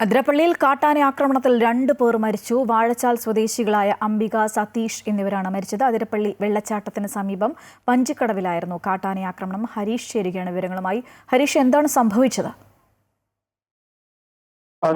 അതിരപ്പള്ളിയിൽ കാട്ടാന ആക്രമണത്തിൽ 2 പേർ മരിച്ചു. വാഴച്ചാൽ സ്വദേശികളായ അംബിക, സതീഷ് എന്നിവരാണ് മരിച്ചത്. അതിരപ്പള്ളി വെള്ളച്ചാട്ടത്തിന് സമീപം പഞ്ചിക്കടവിലായിരുന്നു കാട്ടാന ആക്രമണം. ഹരീഷ് ചേരുകയാണ് വിവരങ്ങളുമായി. ഹരീഷ്, എന്താണ് സംഭവിച്ചത്?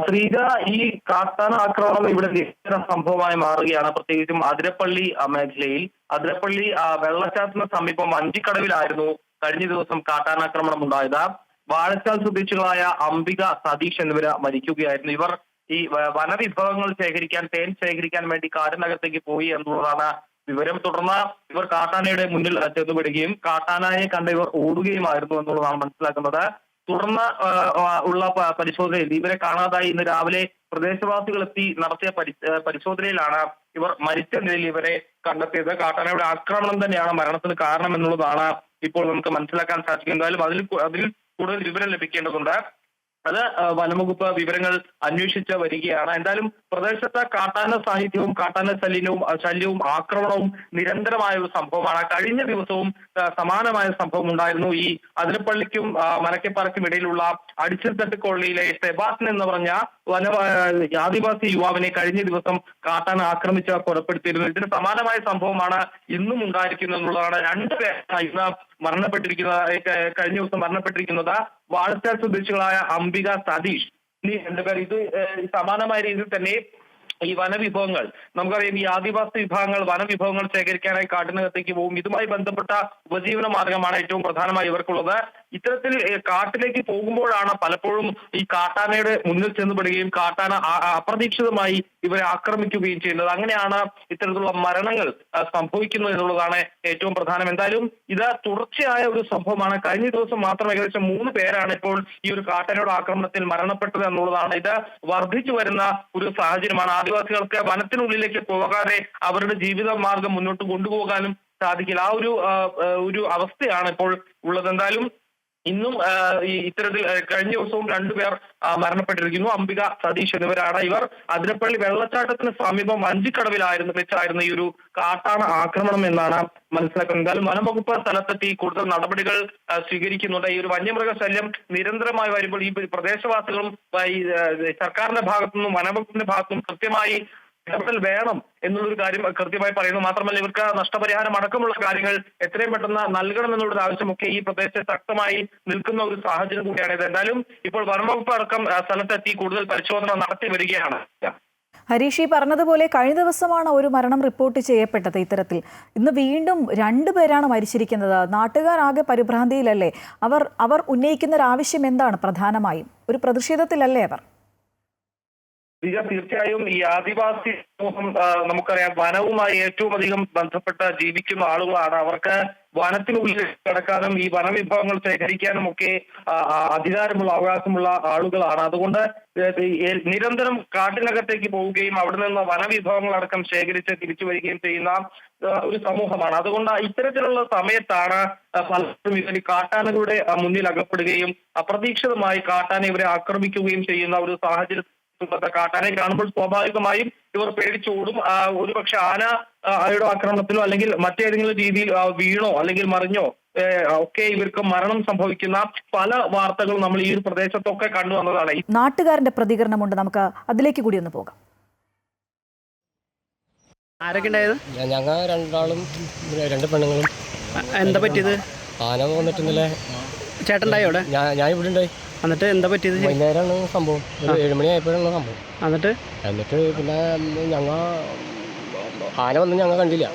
ശ്രീജ, ഈ കാട്ടാന ആക്രമണം ഇവിടെ നിരന്തര സംഭവമായി മാറുകയാണ്. പ്രത്യേകിച്ചും അതിരപ്പള്ളി മേഖലയിൽ അതിരപ്പള്ളി വെള്ളച്ചാട്ടത്തിന് സമീപം പഞ്ചിക്കടവിലായിരുന്നു കഴിഞ്ഞ ദിവസം കാട്ടാനാക്രമണം ഉണ്ടായത്. വാഴച്ചാൽ സ്വദേശികളായ അംബിക, സതീഷ് എന്നിവര് മരിക്കുകയായിരുന്നു. ഇവർ ഈ വനവിഭവങ്ങൾ ശേഖരിക്കാൻ, തേൻ ശേഖരിക്കാൻ വേണ്ടി കാടിനകത്തേക്ക് പോയി എന്നുള്ളതാണ് വിവരം. തുടർന്ന് ഇവർ കാട്ടാനയുടെ മുന്നിൽ ചെന്നുപെടുകയും കാട്ടാനയെ കണ്ട് ഇവർ ഓടുകയുമായിരുന്നു എന്നുള്ളതാണ് മനസ്സിലാക്കുന്നത്. തുടർന്ന് ഉള്ള പരിശോധനയിൽ ഇവരെ കാണാതായി. ഇന്ന് രാവിലെ പ്രദേശവാസികൾ എത്തി നടത്തിയ പരിശോധനയിലാണ് ഇവർ മരിച്ച നിലയിൽ ഇവരെ കണ്ടെത്തിയത്. കാട്ടാനയുടെ ആക്രമണം തന്നെയാണ് മരണത്തിന് കാരണം എന്നുള്ളതാണ് ഇപ്പോൾ നമുക്ക് മനസ്സിലാക്കാൻ സാധിക്കും. എന്തായാലും അതിൽ കൂടുതൽ വിവരം ലഭിക്കേണ്ടതുണ്ട്. അത് വനംവകുപ്പ് വിവരങ്ങൾ അന്വേഷിച്ച് വരികയാണ്. എന്തായാലും പ്രദേശത്ത് കാട്ടാന സാന്നിധ്യവും കാട്ടാന ശല്യവും ആക്രമണവും നിരന്തരമായ ഒരു സംഭവമാണ്. കഴിഞ്ഞ ദിവസവും സമാനമായ സംഭവം ഉണ്ടായിരുന്നു. ഈ അതിരപ്പള്ളിക്കും മലക്കപ്പാറയ്ക്കും ഇടയിലുള്ള അടിച്ചിൽത്തട്ട് കോളനിയിലെ സെബാസ്റ്റ്യൻ എന്ന് പറഞ്ഞ ആദിവാസി യുവാവിനെ കഴിഞ്ഞ ദിവസം കാട്ടാന ആക്രമിച്ച് കൊലപ്പെടുത്തിയിരുന്നു. ഇതിന് സമാനമായ സംഭവമാണ് ഇന്നും ഉണ്ടായിരിക്കുന്നത് എന്നുള്ളതാണ്. 2 പേരാണ് ഇന്ന് കഴിഞ്ഞ ദിവസം മരണപ്പെട്ടിരിക്കുന്നത്. വാഴച്ചാൽ സ്വദേശികളായ അംബിക, സതീഷ് എന്നീ 2 പേർ. ഇത് സമാനമായ രീതിയിൽ തന്നെ ഈ വനവിഭവങ്ങൾ, നമുക്കറിയാം, ഈ ആദിവാസി വിഭാഗങ്ങൾ വനവിഭവങ്ങൾ ശേഖരിക്കാനായി കാട്ടിനകത്തേക്ക് പോകും. ഇതുമായി ബന്ധപ്പെട്ട ഉപജീവന മാർഗമാണ് ഏറ്റവും പ്രധാനമായി ഇവർക്കുള്ളത്. ഇത്തരത്തിൽ കാട്ടിലേക്ക് പോകുമ്പോഴാണ് പലപ്പോഴും ഈ കാട്ടാനയുടെ മുന്നിൽ ചെന്നുപെടുകയും കാട്ടാന അപ്രതീക്ഷിതമായി ഇവരെ ആക്രമിക്കുകയും ചെയ്യുന്നത്. അങ്ങനെയാണ് ഇത്തരത്തിലുള്ള മരണങ്ങൾ സംഭവിക്കുന്നത് എന്നുള്ളതാണ് ഏറ്റവും പ്രധാനം. എന്തായാലും ഇത് തുടർച്ചയായ ഒരു സംഭവമാണ്. കഴിഞ്ഞ ദിവസം മാത്രം ഏകദേശം 3 പേരാണ് ഇപ്പോൾ ഈ ഒരു കാട്ടാനയുടെ ആക്രമണത്തിൽ മരണപ്പെട്ടത് എന്നുള്ളതാണ്. ഇത് വർദ്ധിച്ചു വരുന്ന ഒരു സാഹചര്യമാണ്. ആദിവാസികൾക്ക് വനത്തിനുള്ളിലേക്ക് പോകാതെ അവരുടെ ജീവിത മാർഗം മുന്നോട്ട് കൊണ്ടുപോകാനും സാധിക്കില്ല. ആ ഒരു അവസ്ഥയാണ് ഇപ്പോൾ ഉള്ളത്. എന്തായാലും ഇന്നും ഇത്തരത്തിൽ കഴിഞ്ഞ ദിവസവും 2 പേർ മരണപ്പെട്ടിരിക്കുന്നു. അംബിക, സതീഷ് എന്നിവരാണ്. ഇവർ അതിരപ്പള്ളി വെള്ളച്ചാട്ടത്തിന് സമീപം വെച്ചായിരുന്നു ഈ ഒരു കാട്ടാന ആക്രമണം എന്നാണ് മനസ്സിലാക്കുന്നത്. എന്തായാലും വനംവകുപ്പ് സ്ഥലത്തെത്തി കൂടുതൽ നടപടികൾ സ്വീകരിക്കുന്നുണ്ട്. ഈ ഒരു വന്യമൃഗ ശല്യം നിരന്തരമായി വരുമ്പോൾ ഈ പ്രദേശവാസികളും ഈ സർക്കാരിന്റെ ഭാഗത്തുനിന്നും വനംവകുപ്പിന്റെ ഭാഗത്തുനിന്നും കൃത്യമായി ഇടപെടൽ വേണം എന്നുള്ളൊരു കാര്യം കൃത്യമായി പറയുന്നു. മാത്രമല്ല, ഇവർക്ക് നഷ്ടപരിഹാരം അടക്കമുള്ള കാര്യങ്ങൾ എത്രയും പെട്ടെന്ന് നൽകണം എന്നുള്ളൊരു ആവശ്യമൊക്കെ ഈ പ്രദേശത്തെ ശക്തമായി നിൽക്കുന്ന ഒരു സാഹചര്യം കൂടിയാണിത്. എന്തായാലും ഇപ്പോൾ വനംവകുപ്പ് അടക്കം സ്ഥലത്തെത്തി കൂടുതൽ പരിശോധന നടത്തി വരികയാണ്. ഹരീഷ്, ഈ പറഞ്ഞതുപോലെ കഴിഞ്ഞ ദിവസമാണ് ഒരു മരണം റിപ്പോർട്ട് ചെയ്യപ്പെട്ടത്. ഇത്തരത്തിൽ ഇന്ന് വീണ്ടും 2 പേരാണ് മരിച്ചിരിക്കുന്നത്. നാട്ടുകാരാകെ പരിഭ്രാന്തിയിലല്ലേ? അവർ ഉന്നയിക്കുന്ന ഒരു ആവശ്യം എന്താണ്? പ്രധാനമായും ഒരു പ്രതിഷേധത്തിലല്ലേ അവർ? തീർച്ചയായും ഈ ആദിവാസി സമൂഹം, നമുക്കറിയാം, വനവുമായി ഏറ്റവും അധികം ബന്ധപ്പെട്ട ജീവിക്കുന്ന ആളുകളാണ്. അവർക്ക് വനത്തിനുള്ളിൽ കിടക്കാനും ഈ വനവിഭവങ്ങൾ ശേഖരിക്കാനും ഒക്കെ അധികാരമുള്ള, അവകാശമുള്ള ആളുകളാണ്. അതുകൊണ്ട് നിരന്തരം കാട്ടിനകത്തേക്ക് പോവുകയും അവിടെ നിന്ന് വനവിഭവങ്ങളടക്കം ശേഖരിച്ച് തിരിച്ചു വരികയും ചെയ്യുന്ന ഒരു സമൂഹമാണ്. അതുകൊണ്ട് ഇത്തരത്തിലുള്ള സമയത്താണ് പലരും ഇവർ കാട്ടാനകളുടെ മുന്നിൽ അകപ്പെടുകയും അപ്രതീക്ഷിതമായി കാട്ടാന ഇവരെ ആക്രമിക്കുകയും ചെയ്യുന്ന ഒരു സാഹചര്യം. കാട്ടാനെ കാണുമ്പോൾ സ്വാഭാവികമായും ഇവർ പേടിച്ചോടും. ഒരുപക്ഷെ ആനയുടെ ആക്രമണത്തിലോ അല്ലെങ്കിൽ മറ്റേതെങ്കിലും രീതിയിൽ വീണോ അല്ലെങ്കിൽ മറിഞ്ഞോ ഒക്കെ ഇവർക്ക് മരണം സംഭവിക്കുന്ന പല വാർത്തകളും നമ്മൾ ഈ ഒരു പ്രദേശത്തൊക്കെ കണ്ടുവന്നതാണ്. നാട്ടുകാരന്റെ പ്രതികരണമുണ്ട്, നമുക്ക് അതിലേക്ക് കൂടി ഒന്ന് പോകാം. ആരൊക്കെ ഉണ്ടായത്? ഞങ്ങൾ 2 ആളും 2 പെണ്ണുങ്ങളും. എന്താ പറ്റിയത്? ആന വന്നിട്ടുണ്ടല്ലേ. ചേട്ടനുണ്ടായോ അവിടെ? ഞാൻ ഇവിടെ ഉണ്ടായി. എന്നിട്ട് എന്താ പറ്റിയത്? വൈകുന്നേരമാണ് സംഭവം. 7 മണിയായപ്പോഴാണ് സംഭവം. എന്നിട്ട് പിന്നെ ഞങ്ങൾ ആന വന്ന് ഞങ്ങൾ കണ്ടില്ല.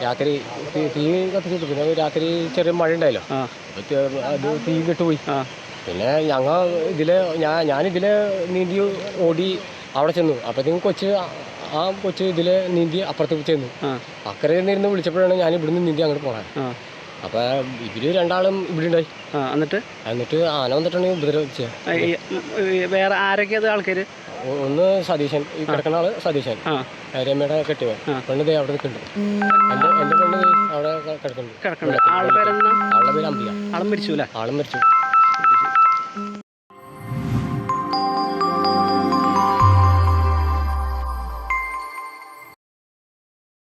രാത്രി തീ കത്തിച്ചിട്ടു. പിന്നെ രാത്രി ചെറിയ മഴ ഉണ്ടായല്ലോ, അത് തീ കെട്ടുപോയി. പിന്നെ ഞങ്ങൾ ഞാനിതിൽ നീന്തി ഓടി അവിടെ ചെന്നു. അപ്പോഴത്തേക്കും കൊച്ച് ഇതിൽ നീന്തി അപ്പുറത്തേക്ക് ചെന്നു. അക്കരെ നിന്ന് വിളിച്ചപ്പോഴാണ് ഞാൻ ഇവിടുന്ന് നീന്തി അങ്ങോട്ട് പോണത്. അപ്പൊ ഇവര് 2 ആളും ഇവിടെ ഉണ്ടായി. എന്നിട്ട് ആന വന്നിട്ടാണ് ഉപദ്രവിച്ചത്. വേറെ ആരൊക്കെയത് ആൾക്കാര്? ഒന്ന് സതീശൻ, ഈ കിടക്കുന്ന ആള് സതീശൻ, രമ്യയുടെ കെട്ടിയവൻ. പെണ്ണ് അവിടെ നിൽക്കുന്നുണ്ട്. എന്റെ പെണ്ണ് അവിടെ കിടക്കുന്നുണ്ട്. ആളുടെ പേര് അംബിക. ആളും മരിച്ചു.